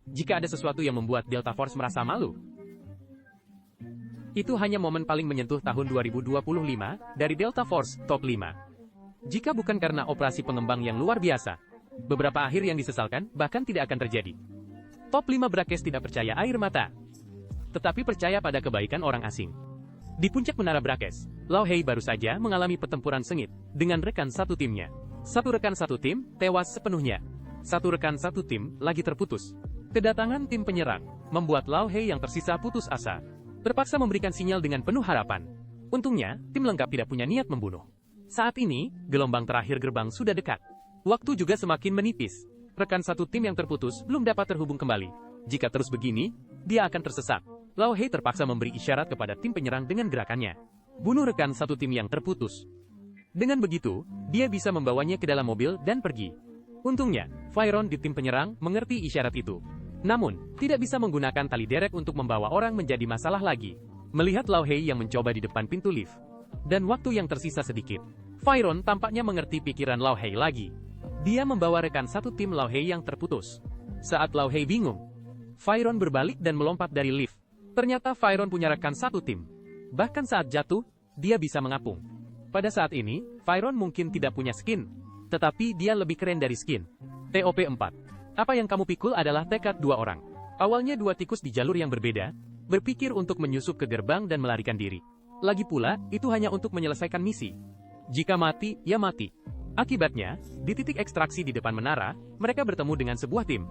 Jika ada sesuatu yang membuat Delta Force merasa malu, itu hanya momen paling menyentuh tahun 2025 dari Delta Force Top 5. Jika bukan karena operasi pengembang yang luar biasa, beberapa akhir yang disesalkan bahkan tidak akan terjadi. Top 5 Brakes tidak percaya air mata, tetapi percaya pada kebaikan orang asing. Di puncak menara Brakes, Lao Hei baru saja mengalami pertempuran sengit dengan rekan satu timnya. Satu rekan satu tim tewas sepenuhnya. Satu rekan satu tim lagi terputus. Kedatangan tim penyerang membuat Lao Hei yang tersisa putus asa. Terpaksa memberikan sinyal dengan penuh harapan. Untungnya, tim lengkap tidak punya niat membunuh. Saat ini, gelombang terakhir gerbang sudah dekat. Waktu juga semakin menipis. Rekan satu tim yang terputus belum dapat terhubung kembali. Jika terus begini, dia akan tersesat. Lao Hei terpaksa memberi isyarat kepada tim penyerang dengan gerakannya. Bunuh rekan satu tim yang terputus. Dengan begitu, dia bisa membawanya ke dalam mobil dan pergi. Untungnya, Fyron di tim penyerang mengerti isyarat itu. Namun, tidak bisa menggunakan tali derek untuk membawa orang menjadi masalah lagi. Melihat Lao Hei yang mencoba di depan pintu lift, dan waktu yang tersisa sedikit, Fyron tampaknya mengerti pikiran Lao Hei lagi. Dia membawa rekan satu tim Lao Hei yang terputus. Saat Lao Hei bingung, Fyron berbalik dan melompat dari lift. Ternyata Fyron punya rekan satu tim. Bahkan saat jatuh, dia bisa mengapung. Pada saat ini, Fyron mungkin tidak punya skin, tetapi dia lebih keren dari skin. TOP 4. Apa yang kamu pikul adalah tekad dua orang. Awalnya dua tikus di jalur yang berbeda, berpikir untuk menyusup ke gerbang dan melarikan diri. Lagi pula, itu hanya untuk menyelesaikan misi. Jika mati, ya mati. Akibatnya, di titik ekstraksi di depan menara, mereka bertemu dengan sebuah tim.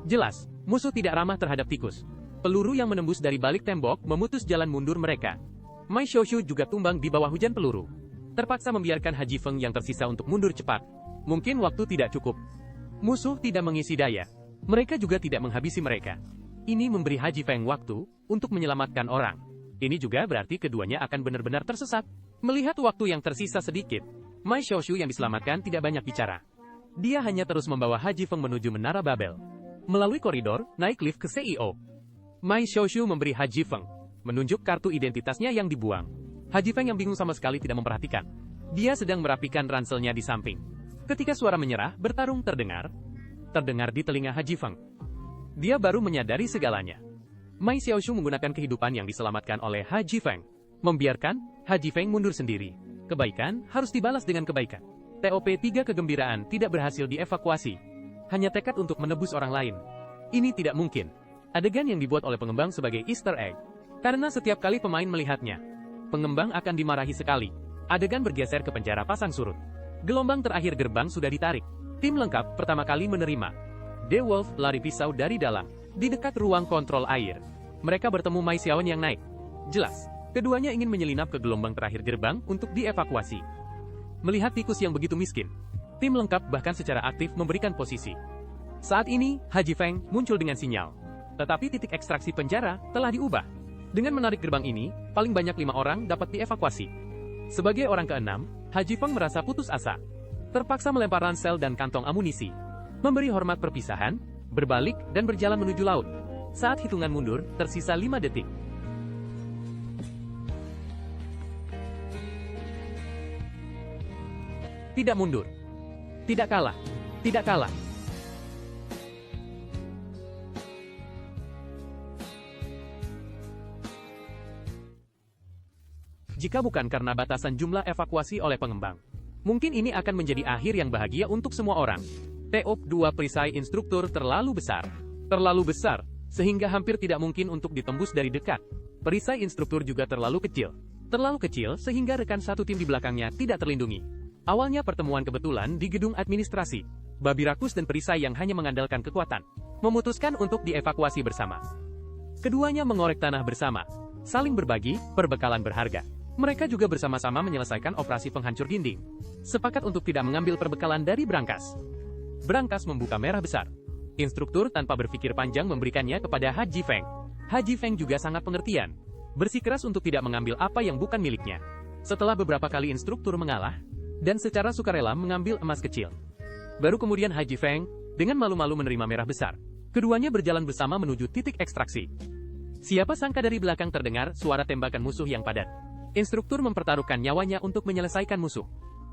Jelas, musuh tidak ramah terhadap tikus. Peluru yang menembus dari balik tembok memutus jalan mundur mereka. Mai Xiaoshu juga tumbang di bawah hujan peluru. Terpaksa membiarkan Haji Feng yang tersisa untuk mundur cepat. Mungkin waktu tidak cukup. Musuh tidak mengisi daya. Mereka juga tidak menghabisi mereka. Ini memberi Haji Feng waktu untuk menyelamatkan orang. Ini juga berarti keduanya akan benar-benar tersesat. Melihat waktu yang tersisa sedikit, Mai Xiaoshu yang diselamatkan tidak banyak bicara. Dia hanya terus membawa Haji Feng menuju Menara Babel. Melalui koridor, naik lift ke CEO. Mai Xiaoshu memberi Haji Feng menunjuk kartu identitasnya yang dibuang. Haji Feng yang bingung sama sekali tidak memperhatikan. Dia sedang merapikan ranselnya di samping. Ketika suara menyerah bertarung terdengar di telinga Haji Feng. Dia baru menyadari segalanya. Mai Xiaoshu menggunakan kehidupan yang diselamatkan oleh Haji Feng, membiarkan Haji Feng mundur sendiri. Kebaikan harus dibalas dengan kebaikan. TOP 3 kegembiraan tidak berhasil dievakuasi. Hanya tekad untuk menebus orang lain. Ini tidak mungkin. Adegan yang dibuat oleh pengembang sebagai Easter egg. Karena setiap kali pemain melihatnya, pengembang akan dimarahi sekali. Adegan bergeser ke penjara pasang surut. Gelombang terakhir gerbang sudah ditarik. Tim lengkap pertama kali menerima. The Wolf lari pisau dari dalam. Di dekat ruang kontrol air, mereka bertemu Mai Xiaowen yang naik. Jelas, keduanya ingin menyelinap ke gelombang terakhir gerbang untuk dievakuasi. Melihat tikus yang begitu miskin, tim lengkap bahkan secara aktif memberikan posisi. Saat ini, Haji Feng muncul dengan sinyal. Tetapi titik ekstraksi penjara telah diubah. Dengan menarik gerbang ini, paling banyak 5 orang dapat dievakuasi. Sebagai orang keenam, Haji Feng merasa putus asa. Terpaksa melempar ransel dan kantong amunisi. Memberi hormat perpisahan, berbalik, dan berjalan menuju laut. Saat hitungan mundur, tersisa 5 detik. Tidak mundur. Tidak kalah. Tidak kalah. Jika bukan karena batasan jumlah evakuasi oleh pengembang, mungkin ini akan menjadi akhir yang bahagia untuk semua orang. TOP 2 perisai instruktur terlalu besar. Terlalu besar, sehingga hampir tidak mungkin untuk ditembus dari dekat. Perisai instruktur juga terlalu kecil. Terlalu kecil sehingga rekan satu tim di belakangnya tidak terlindungi. Awalnya pertemuan kebetulan di gedung administrasi. Babi rakus dan perisai yang hanya mengandalkan kekuatan memutuskan untuk dievakuasi bersama. Keduanya mengorek tanah bersama, saling berbagi perbekalan berharga. Mereka juga bersama-sama menyelesaikan operasi penghancur dinding. Sepakat untuk tidak mengambil perbekalan dari brankas. Brankas membuka merah besar. Instruktur tanpa berpikir panjang memberikannya kepada Haji Feng. Haji Feng juga sangat pengertian. Bersikeras untuk tidak mengambil apa yang bukan miliknya. Setelah beberapa kali instruktur mengalah, dan secara sukarela mengambil emas kecil. Baru kemudian Haji Feng, dengan malu-malu menerima merah besar. Keduanya berjalan bersama menuju titik ekstraksi. Siapa sangka dari belakang terdengar suara tembakan musuh yang padat. Instruktur mempertaruhkan nyawanya untuk menyelesaikan musuh.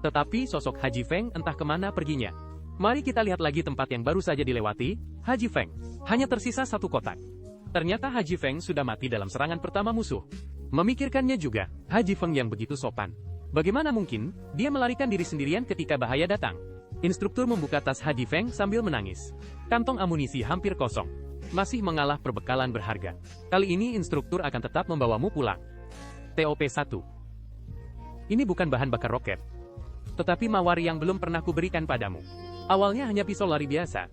Tetapi sosok Haji Feng entah kemana perginya. Mari kita lihat lagi tempat yang baru saja dilewati, Haji Feng. Hanya tersisa satu kotak. Ternyata Haji Feng sudah mati dalam serangan pertama musuh. Memikirkannya juga, Haji Feng yang begitu sopan. Bagaimana mungkin, dia melarikan diri sendirian ketika bahaya datang? Instruktur membuka tas Haji Feng sambil menangis. Kantong amunisi hampir kosong. Masih mengalah perbekalan berharga. Kali ini instruktur akan tetap membawamu pulang. TOP-1. Ini bukan bahan bakar roket. Tetapi mawar yang belum pernah kuberikan padamu. Awalnya hanya pisau lari biasa.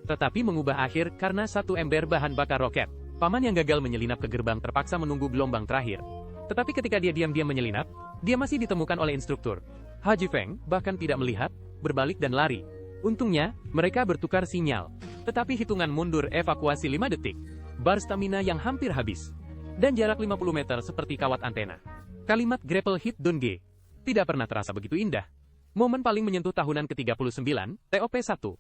Tetapi mengubah akhir karena satu ember bahan bakar roket. Paman yang gagal menyelinap ke gerbang terpaksa menunggu gelombang terakhir. Tetapi ketika dia diam-diam menyelinap, dia masih ditemukan oleh instruktur. Haji Feng bahkan tidak melihat, berbalik dan lari. Untungnya, mereka bertukar sinyal. Tetapi hitungan mundur evakuasi 5 detik. Bar stamina yang hampir habis. Dan jarak 50 meter seperti kawat antena. Kalimat grapple hit don't G tidak pernah terasa begitu indah. Momen paling menyentuh tahunan ke-39, TOP-1.